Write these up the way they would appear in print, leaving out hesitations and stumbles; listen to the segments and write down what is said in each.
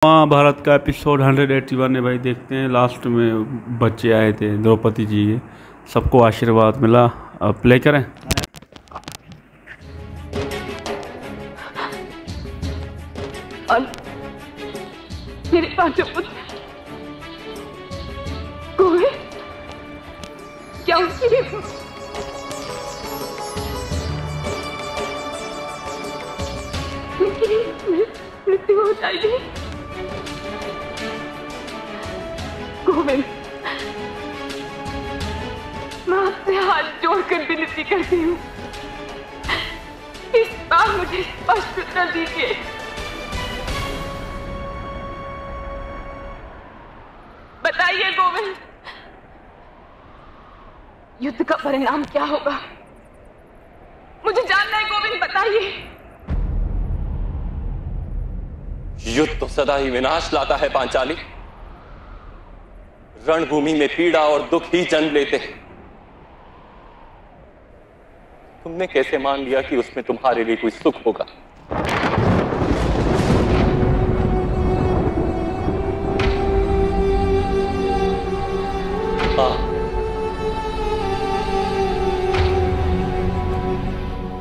महाभारत का एपिसोड 181 है भाई। देखते हैं, लास्ट में बच्चे आए थे द्रौपदी जी के, सबको आशीर्वाद मिला। अब प्ले करें। और मेरे पांचों पुत्र गोविंद, क्या उसकी मृत्यु हो जाएगी? गोविंद, मैं आपसे हाथ जोड़कर विनती करती हूँ, इस बार मुझे स्पष्ट उत्तर दीजिए। बताइए गोविंद, युद्ध का परिणाम क्या होगा? मुझे जानना है गोविंद, बताइए। युद्ध तो सदा ही विनाश लाता है पांचाली। रणभूमि में पीड़ा और दुख ही जन्म लेते हैं। तुमने कैसे मान लिया कि उसमें तुम्हारे लिए कोई सुख होगा?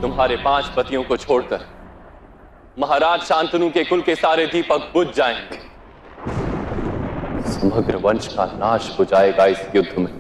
तुम्हारे 5 पतियों को छोड़कर महाराज शांतनु के कुल के सारे दीपक बुझ जाएंगे। समग्र वंश का नाश हो जाएगा इस युद्ध में।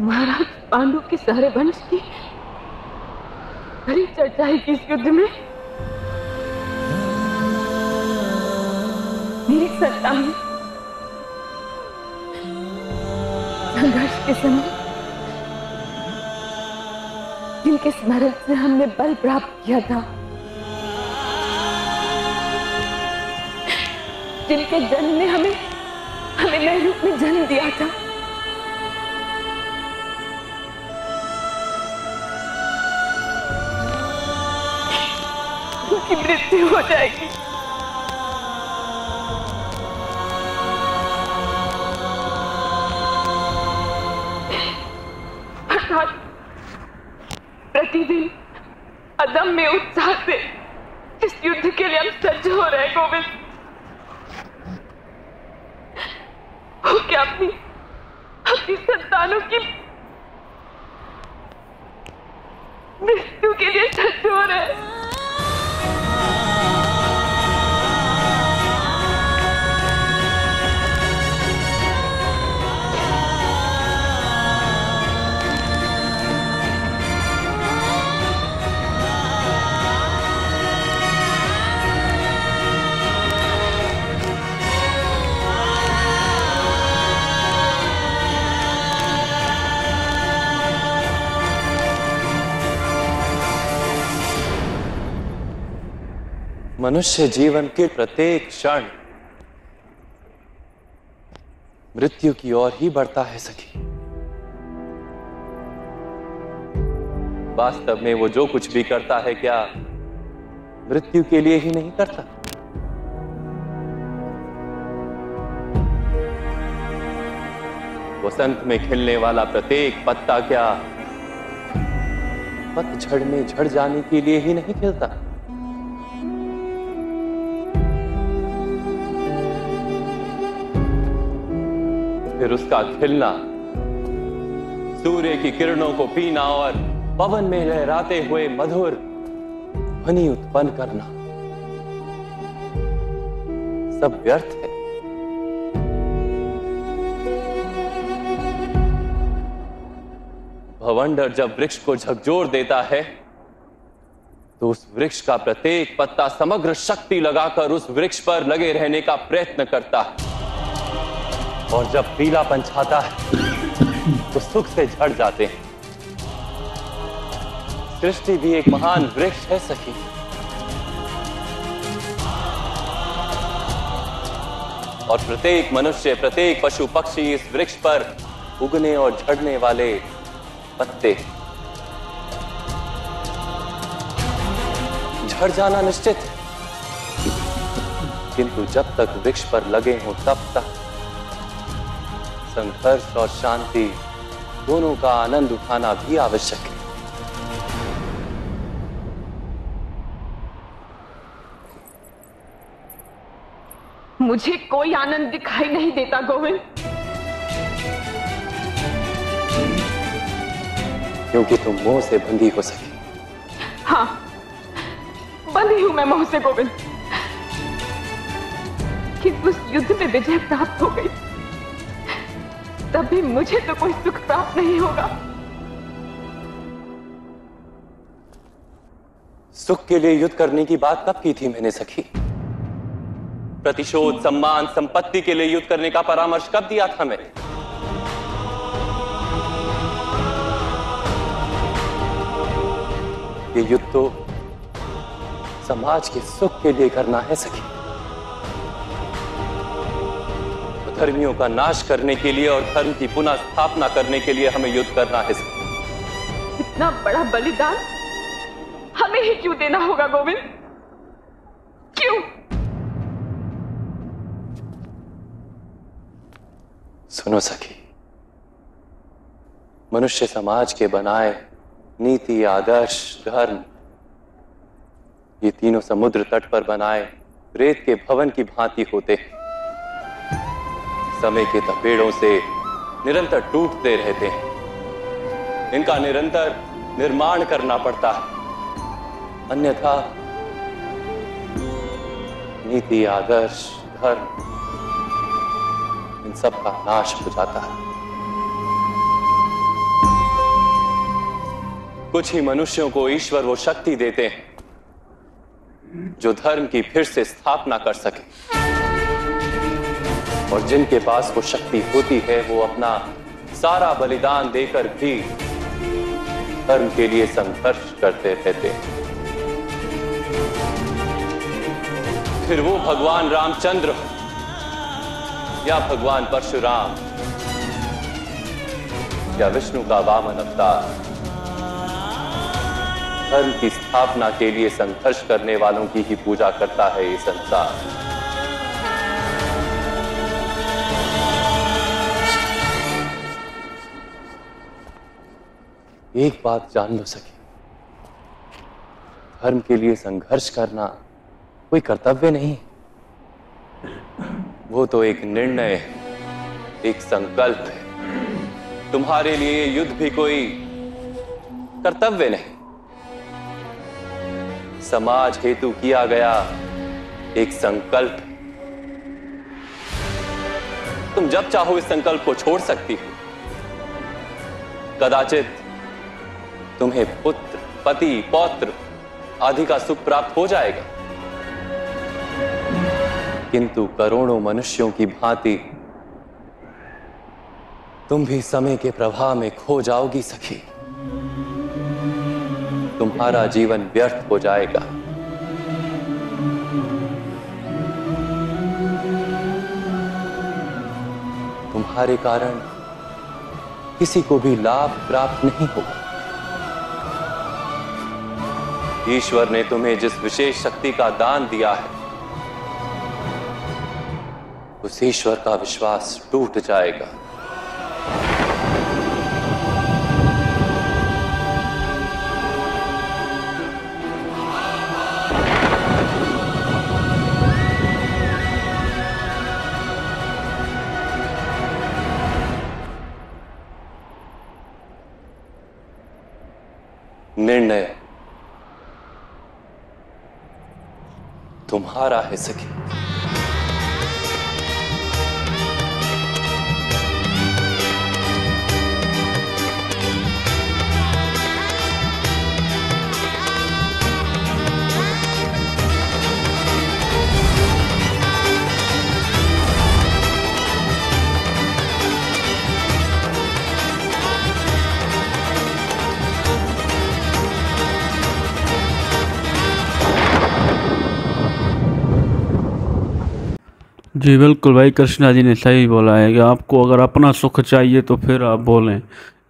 महाराज पांडु के सारे वंश की बड़ी चर्चा है कि इस युद्ध में मेरी संतान संघर्ष के समय जिनके स्मरण से हमने बल प्राप्त किया था, जिनके जन्म ने हमें नए रूप में जन्म दिया था, उनकी मृत्यु हो जाएगी। अर्थात प्रतिदिन अदम्य उत्साह से इस युद्ध के लिए हम सज्ज हो रहे हैं गोविंद। वो क्या अपनी संतानों की मृत्यु के लिए सज्ज हो रहे हैं? मनुष्य जीवन के प्रत्येक क्षण मृत्यु की ओर ही बढ़ता है सखी। वास्तव में वो जो कुछ भी करता है, क्या मृत्यु के लिए ही नहीं करता? वसंत में खिलने वाला प्रत्येक पत्ता क्या पतझड़ में झड़ जाने के लिए ही नहीं खिलता? फिर उसका खिलना सूर्य की किरणों को पीना और पवन में लहराते हुए मधुर ध्वनि उत्पन्न करना सब व्यर्थ है। भवंडर जब वृक्ष को झकझोर देता है तो उस वृक्ष का प्रत्येक पत्ता समग्र शक्ति लगाकर उस वृक्ष पर लगे रहने का प्रयत्न करता है, और जब पीलापन छाता है तो सुख से झड़ जाते हैं। सृष्टि भी एक महान वृक्ष है सखी। और प्रत्येक मनुष्य, प्रत्येक पशु पक्षी इस वृक्ष पर उगने और झड़ने वाले पत्ते। झड़ जाना निश्चित है, किंतु जब तक वृक्ष पर लगे हों तब तक संघर्ष और शांति दोनों का आनंद उठाना भी आवश्यक है। मुझे कोई आनंद दिखाई नहीं देता गोविंद, क्योंकि तुम मोह से बंधी हो सकी। हाँ, बंधी हूं मैं मोह से गोविंद, किंतु उस युद्ध में विजय प्राप्त हो गई, तब भी मुझे तो कोई सुख प्राप्त नहीं होगा। सुख के लिए युद्ध करने की बात कब की थी मैंने सखी? प्रतिशोध, सम्मान, संपत्ति के लिए युद्ध करने का परामर्श कब दिया था मैंने? ये युद्ध तो समाज के सुख के लिए करना है सखी। धर्मियों का नाश करने के लिए और धर्म की पुनः स्थापना करने के लिए हमें युद्ध करना है सखी। इतना बड़ा बलिदान हमें ही क्यों देना होगा गोविंद? क्यों? सुनो सखी, मनुष्य समाज के बनाए नीति, आदर्श, धर्म, ये तीनों समुद्र तट पर बनाए रेत के भवन की भांति होते हैं। समय के थपेड़ों से निरंतर टूटते रहते हैं। इनका निरंतर निर्माण करना पड़ता है, अन्यथा नीति, आदर्श, धर्म, इन सब का नाश हो जाता है। कुछ ही मनुष्यों को ईश्वर वो शक्ति देते हैं जो धर्म की फिर से स्थापना कर सके, और जिनके पास वो शक्ति होती है वो अपना सारा बलिदान देकर भी धर्म के लिए संघर्ष करते रहते हैं। फिर वो भगवान रामचंद्र या भगवान परशुराम या विष्णु का वामन अवतार, धर्म की स्थापना के लिए संघर्ष करने वालों की ही पूजा करता है ये संसार। एक बात जान लो सके, धर्म के लिए संघर्ष करना कोई कर्तव्य नहीं, वो तो एक निर्णय है, एक संकल्प है। तुम्हारे लिए युद्ध भी कोई कर्तव्य नहीं, समाज हेतु किया गया एक संकल्प है। तुम जब चाहो इस संकल्प को छोड़ सकती हो। कदाचित तुम्हें पुत्र, पति, पौत्र आदि का सुख प्राप्त हो जाएगा, किंतु करोड़ों मनुष्यों की भांति तुम भी समय के प्रवाह में खो जाओगी सखी। तुम्हारा जीवन व्यर्थ हो जाएगा। तुम्हारे कारण किसी को भी लाभ प्राप्त नहीं होगा। ईश्वर ने तुम्हें जिस विशेष शक्ति का दान दिया है, उस ईश्वर का विश्वास टूट जाएगा। निर्णय तुम्हारा है सखी। जी बिल्कुल भाई, कृष्णा जी ने सही बोला है कि आपको अगर अपना सुख चाहिए तो फिर आप बोलें,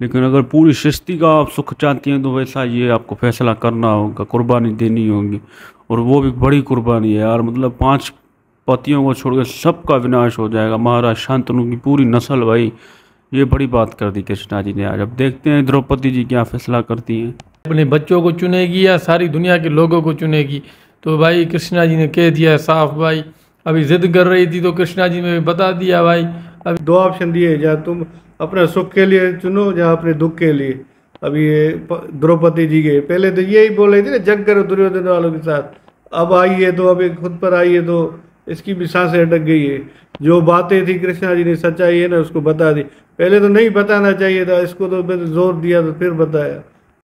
लेकिन अगर पूरी सृष्टि का आप सुख चाहती हैं तो वैसा ये आपको फैसला करना होगा, कुर्बानी देनी होगी। और वो भी बड़ी कुर्बानी है यार, मतलब 5 पतियों को छोड़कर सबका विनाश हो जाएगा, महाराज शांतनु की पूरी नस्ल। भाई ये बड़ी बात कर दी कृष्णा जी ने आज। अब देखते हैं द्रौपदी जी क्या फैसला करती हैं। अपने बच्चों को चुनेगी या सारी दुनिया के लोगों को चुनेगी? तो भाई कृष्णा जी ने कह दिया साफ भाई। अभी जिद कर रही थी तो कृष्णा जी ने बता दिया भाई। अभी 2 ऑप्शन दिए, या तुम अपने सुख के लिए चुनो या अपने दुख के लिए। अभी ये द्रौपदी जी के पहले तो यही बोल रही थी ना, जग करो दुर्योधन वालों के साथ। अब आई है तो अभी खुद पर आई है तो इसकी भी सांसें अटक गई है। जो बातें थी कृष्णा जी ने सच्चाई है ना उसको बता दी। पहले तो नहीं बताना चाहिए था इसको, तो फिर जोर दिया तो फिर बताया।